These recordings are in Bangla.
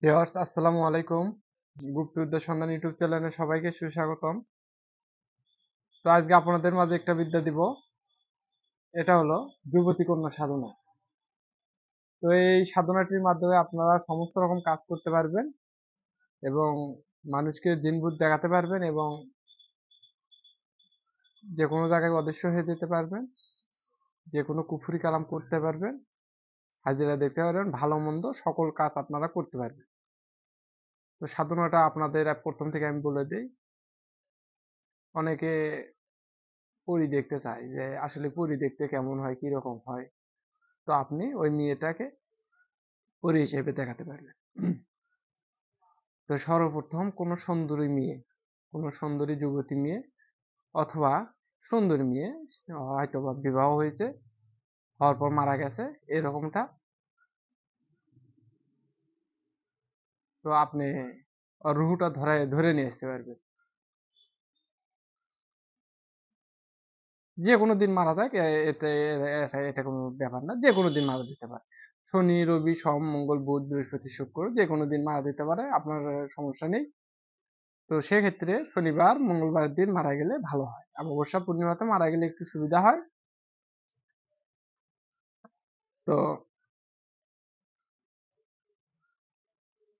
ভিউয়ার্স আসসালামু আলাইকুম। গুপ্তবিদ্যা সন্ধান ইউটিউব চ্যানেলে সবাইকে সুস্বাগতম। তো আজকে আপনাদের মাঝে একটা বিদ্যা দিব। এটা হলো যুবতী কন্যা সাধনা। তো এই সাধনাটির মাধ্যমে আপনারা সমস্ত রকম কাজ করতে পারবেন এবং মানুষকে জিনভূত দেখাতে পারবেন এবং যে কোনো জায়গায় অদৃশ্য হয়ে যেতে পারবেন, যে কোনো কুফরি কালাম করতে পারবেন, হাজিরা দেখতে পারবেন, ভালো মন্দ সকল কাজ আপনারা করতে পারবেন। তো সাধনাটা আপনাদের প্রথম থেকে আমি বলে দিই। অনেকে পরী দেখতে চায় যে আসলে পরী দেখতে কেমন হয়, কি রকম হয়। তো আপনি ওই মেয়েটাকে পরী হিসেবে দেখাতে পারবেন। তো সর্বপ্রথম কোনো সুন্দরী যুবতী মেয়ে অথবা সুন্দরী মেয়ে, হয়তোবা বিবাহ হয়েছে, হওয়ার পর মারা গেছে, এরকমটা। তো আপনি ওর রুহুটা ধরে নিয়ে আসতে পারবেন। যে কোনো দিন মারা যাক, এতে এটা এটা কোনো ব্যাপার না, যে কোনো দিন মারা যেতে পারে। শনি, রবি, সোম, মঙ্গল, বুধ, বৃহস্পতি, শুক্র, যে কোনো দিন মারা যেতে পারে, আপনার সমস্যা নেই। তো সেক্ষেত্রে শনিবার মঙ্গলবারের দিন মারা গেলে ভালো হয়। অমাবস্যা পূর্ণিমাতে মারা গেলে একটু সুবিধা হয়। তো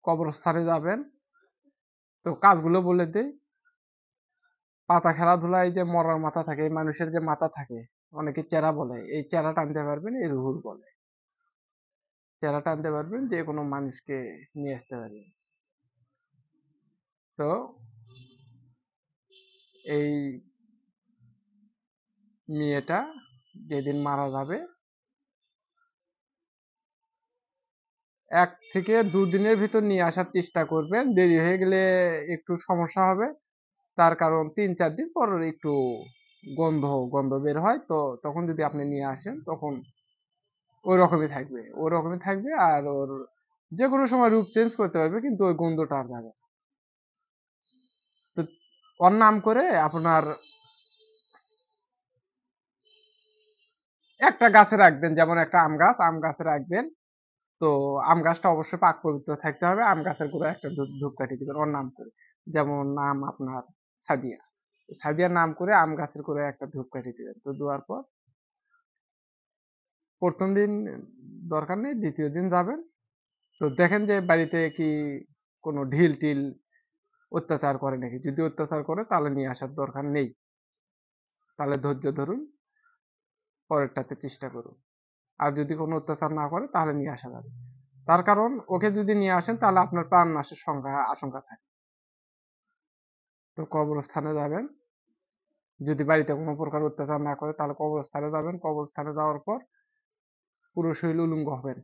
কবরস্থানে যাবেন। তো কাজগুলো বলে দেই। পাতা খেলাধুলা, এই যে মরার মাথা থাকে, এই মানুষের যে মাথা থাকে, অনেকে চেরা বলে, এই চেরা টানতে পারবেন, এই রুহুর বলে। চেরা টানতে পারবেন, যে কোনো মানুষকে নিয়ে আসতে পারবেন। তো এই মেয়েটা যেদিন মারা যাবে, 1 থেকে 2 দিনের ভিতর নিয়ে আসার চেষ্টা করবেন। দেরি হয়ে গেলে একটু সমস্যা হবে। তার কারণ 3-4 দিন পর একটু গন্ধ গন্ধ বের হয়। তো তখন যদি আপনি নিয়ে আসেন, তখন ওই রকমই থাকবে, আর ওর যে কোনো সময় রূপ চেঞ্জ করতে পারবে, কিন্তু ওই গন্ধটা আর যাবে না। তো ওর নাম করে আপনার একটা গাছে রাখবেন, যেমন একটা আম গাছে রাখবেন। তো আম গাছটা অবশ্যই পাক পবিত্র থাকতে হবে। আম গাছের গোড়ায় একটা ধূপকাঠি দিবেন ওর নাম করে। যেমন নাম আপনার সাদিয়া। সাদিয়ার নাম করে আম গাছের গোড়ায় একটা ধূপকাঠি দিবেন। তো দেওয়ার পর প্রথম দিন দরকার নেই, দ্বিতীয় দিন যাবেন। তো দেখেন যে বাড়িতে কি কোনো ঢিল টিল অত্যাচার করে নাকি। যদি অত্যাচার করে তাহলে নিয়ে আসার দরকার নেই। তাহলে ধৈর্য ধরুন, পরেরটাতে চেষ্টা করুন। আর যদি কোনো অত্যাচার না করে তাহলে নিয়ে আসা যাবে। তার কারণ ওকে যদি নিয়ে আসেন তাহলে আপনার প্রাণ নাশের আশঙ্কা থাকে। তো কবরস্থানে যাবেন। যদি বাড়িতে কোনো প্রকার অত্যাচার না করে তাহলে কবরস্থানে যাবেন। কবরস্থানে যাওয়ার পর পুরো শরীর উলঙ্গ হবেন।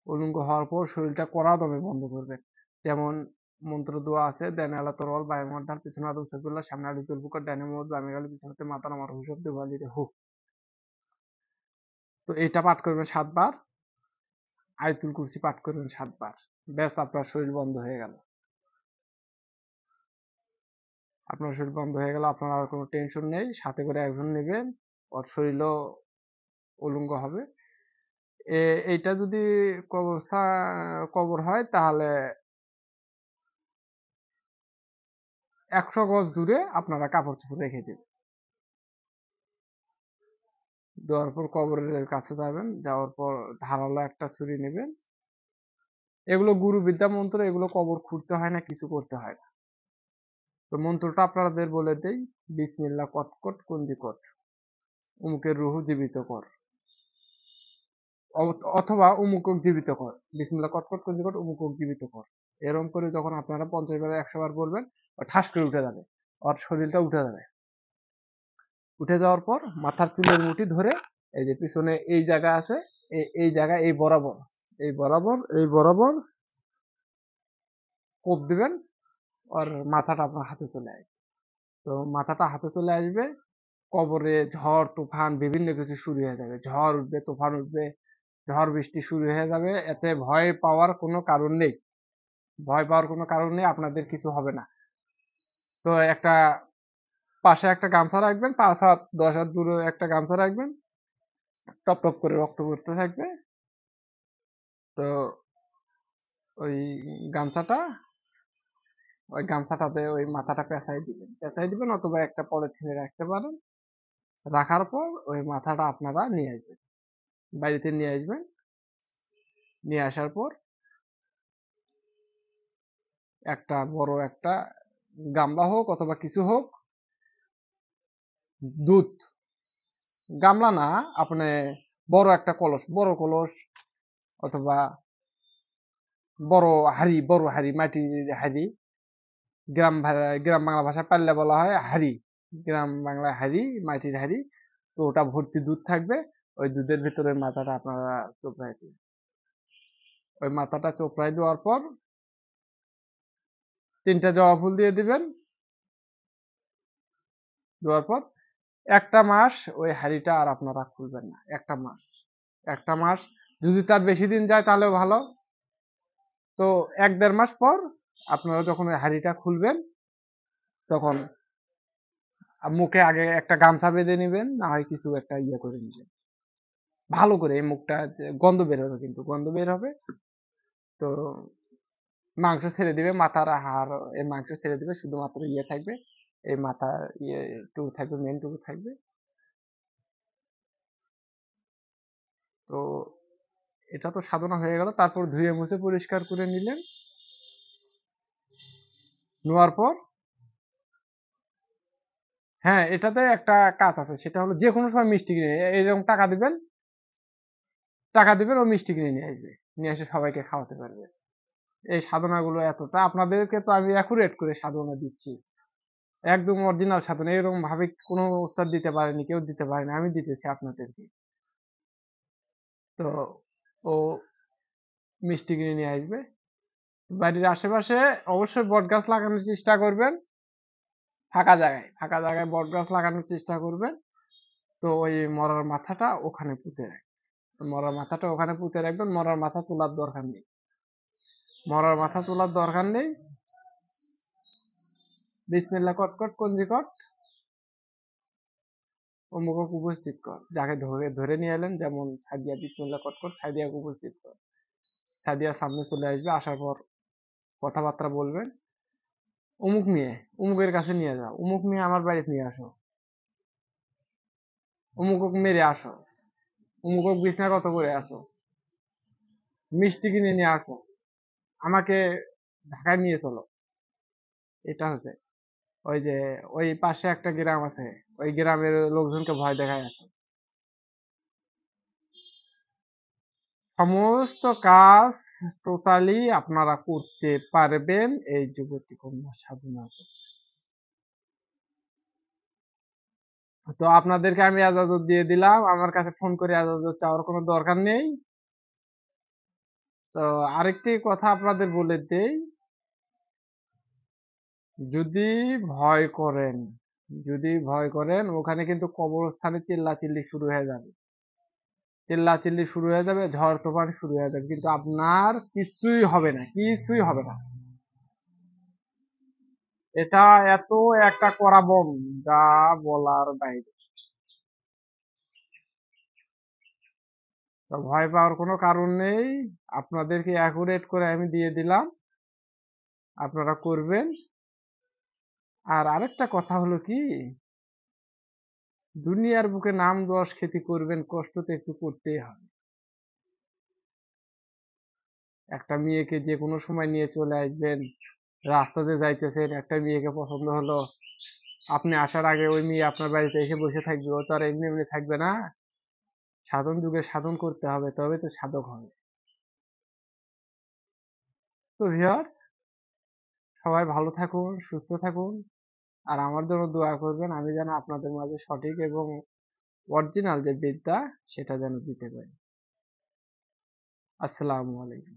উলঙ্গ হওয়ার পর শরীরটা কড়া দমে বন্ধ করবেন। যেমন মন্ত্র দোয়া আছে, ডানে আলা তরোয়াল, বামে মারঢাল, পিছনে আদম সৈফুল্লাহ, সামনে আলী জুলফিকার, ডানে মোহাম্মদ, বামে গালি, পিছনেতে মাথা নামার হুসব দেওয়ালিতে হু। তো এটা পাঠ করবেন 7 বার। আয়াতুল কুরসি পাঠ করবেন 7 বার। ব্যাস, আপনার শরীর বন্ধ হয়ে গেল। আপনার শরীর বন্ধ হয়ে গেল, আপনার আর কোনো টেনশন নেই। সাথে করে একজন নেবেন, ওর শরীরও উলঙ্গ হবে। এইটা যদি কবর হয় তাহলে 100 গজ দূরে আপনারা কাপড় চোপড় রেখে দিবেন। দেওয়ার পর কবরের কাছে যাবেন, যাওয়ার পর ধারালো একটা ছুরি নেবেন। এগুলো গুরু বিদ্যা মন্ত্র, এগুলো কবর খুঁড়তে হয় না, কিছু করতে হয় না। তো মন্ত্রটা আপনাদের বলে দেই। বিসমিল্লাহ কটকট কুঞ্জিকট, উমুকের রুহু জীবিত কর, অথবা উমুকক জীবিত কর। বিসমিল্লাহ কটকট কুঞ্জিকট, উমুকক জীবিত কর। এরকম করে যখন আপনারা 50 বার 100 বার বলবেন, ঠাস করে উঠে যাবে, ওর শরীরটা উঠে যাবে। উঠে যাওয়ার পর মাথার চুলের মুঠি ধরে, এই যে পিছনে এই জায়গা আছে, এই জায়গা, এই বরাবর কোপ দিবেন। আর মাথাটা আপনার হাতে চলে আসবে। তো মাথাটা হাতে চলে আসবে, কবরে ঝড় তুফান বিভিন্ন কিছু শুরু হয়ে যাবে। ঝড় উঠবে, তুফান উঠবে, ঝড় বৃষ্টি শুরু হয়ে যাবে। এতে ভয় পাওয়ার কোনো কারণ নেই। ভয় পাওয়ার কোনো কারণ নেই, আপনাদের কিছু হবে না। তো পাশে একটা গামছা রাখবেন, 5 হাত 10 হাত দূরে একটা গামছা রাখবেন। টপ টপ করে রক্ত পড়তে থাকবে। তো ওই গামছাটা ওই গামছাটাতে ওই মাথাটা পেঁচাই দিবেন অথবা একটা পলিথিনে রাখতে পারেন। রাখার পর ওই মাথাটা আপনারা নিয়ে আসবেন, বাড়িতে নিয়ে আসবেন। নিয়ে আসার পর একটা বড় একটা গামলা হোক অথবা কিছু হোক, দুধ, গামলা না, আপনি বড় কলস অথবা বড় হাড়ি, মাটির হাড়ি, গ্রাম বাংলা ভাষায় পাল্লা বলা হয় হাড়ি, গ্রাম বাংলায় হাড়ি, মাটির হাড়ি। তো ওটা ভর্তি দুধ থাকবে। ওই দুধের ভিতরে মাথাটা আপনারা চোপড়ায় দিবেন। ওই মাথাটা চোপড়ায় দেওয়ার পর 3টা জবা ফুল দিয়ে দিবেন। দেওয়ার পর 1টা মাস ওই হাড়িটা আর আপনারা খুলবেন না। 1টা মাস, যদি তার বেশি দিন যায় তাহলেও ভালো। তো 1-1.5 মাস পর আপনারা যখন ওই হাড়িটা খুলবেন, তখন মুখে আগে একটা গামছা বেঁধে নিবেন, না হয় কিছু একটা ইয়ে করে নিবেন ভালো করে। এই মুখটা গন্ধ বের হবে, কিন্তু গন্ধ বের হবে। তো মাংস ছেড়ে দিবে, মাথার হাড়, এই মাংস ছেড়ে দিবে, শুধুমাত্র ইয়ে থাকবে, এই মাথা ইয়ে টুকু থাকবে, মেন টুকু থাকবে। তো এটা তো সাধনা হয়ে গেল। তারপর ধুয়ে মুছে পরিষ্কার করে নিলেন। নেওয়ার পর হ্যাঁ, এটাতে একটা কাজ আছে, সেটা হলো যে কোনো সময় মিষ্টি কিনে এইরকম টাকা দিবেন, ও মিষ্টি কিনে নিয়ে আসবে, নিয়ে এসে সবাইকে খাওয়াতে পারবে। এই সাধনাগুলো এতটা আপনাদেরকে তো আমি অ্যাকুরেট করে সাধনা দিচ্ছি, একদম অরিজিনাল সাধনা। এরকম ভাবে কোনো উস্তাদ দিতে পারেনি, কেউ দিতে পারেনি, আমি দিতেছি আপনাদেরকে। তো ও মিষ্টি কিনে নিয়ে আসবে। বাড়ির আশেপাশে অবশ্যই বট গাছ লাগানোর চেষ্টা করবেন, ফাঁকা জায়গায় বট গাছ লাগানোর চেষ্টা করবেন। তো ওই মরার মাথাটা ওখানে পুঁতে রাখবেন, মরার মাথা তোলার দরকার নেই। বিসমিল্লাহ কটকট কঞ্জিকট অমুকক উপস্থিত কর, যাকে ধরে ধরে নিয়ে এলেন, যেমন সাদিয়া, বিসমিল্লাহ কটকট সাদিয়াকে উপস্থিত কর। সাদিয়া সামনে চলে আসবে, আসার পর কথাবার্তা বলবেন। অমুক মেয়ে, অমুকের কাছে নিয়ে যাও, অমুক মেয়ে আমার বাড়িতে নিয়ে আসো, অমুকক মেরে আসো, অমুকক বিছনাগত করে আসো, মিষ্টি কিনে নিয়ে আসো, আমাকে ঢাকায় নিয়ে চলো। এটা হচ্ছে ওই যে ওই পাশে একটা গ্রাম আছে, ওই গ্রামের লোকজনকে ভয় দেখায় আসো। সমস্ত কাজ টোটালি আপনারা করতে পারবেন এই যুবতী কন্যা সাধনা। তো আপনাদেরকে আমি এজাজত দিয়ে দিলাম, আমার কাছে ফোন করে এজাজত চাওয়ার কোনো দরকার নেই। তো আরেকটি কথা আপনাদের বলে দেই, যদি ভয় করেন ওখানে কিন্তু কবরস্থানে চিল্লাচিল্লি শুরু হয়ে যাবে, ঝড় তুফান শুরু হয়ে যাবে, কিন্তু আপনার কিছুই হবে না। এটা এত একটা কড়া বোম, যা বলার বাইরে। তো ভয় পাওয়ার কোনো কারণ নেই, আপনাদেরকে অ্যাকুরেট করে আমি দিয়ে দিলাম, আপনারা করবেন। আর আরেকটা কথা হলো কি, দুনিয়ার বুকে নাম যশ খ্যাতি করবেন, কষ্ট তো একটু করতেই হবে। একটা মেয়েকে যে কোনো সময় নিয়ে চলে আসবেন, রাস্তাতে যাইতেছেন, একটা মেয়েকে পছন্দ হলো, আপনি আসার আগে ওই মেয়ে আপনার বাড়িতে এসে বসে থাকবে, ও তো আর এমনি এমনি থাকবে না। সাধন যুগে সাধন করতে হবে, তবে তো সাধক হবে। তো ভিউয়ার্স, সবাই ভালো থাকুন, সুস্থ থাকুন, আর আমার জন্য দোয়া করবেন, আমি যেন আপনাদের মাঝে সঠিক এবং অরিজিনাল যে বিদ্যা, সেটা যেন দিতে পারি। আসসালামু আলাইকুম।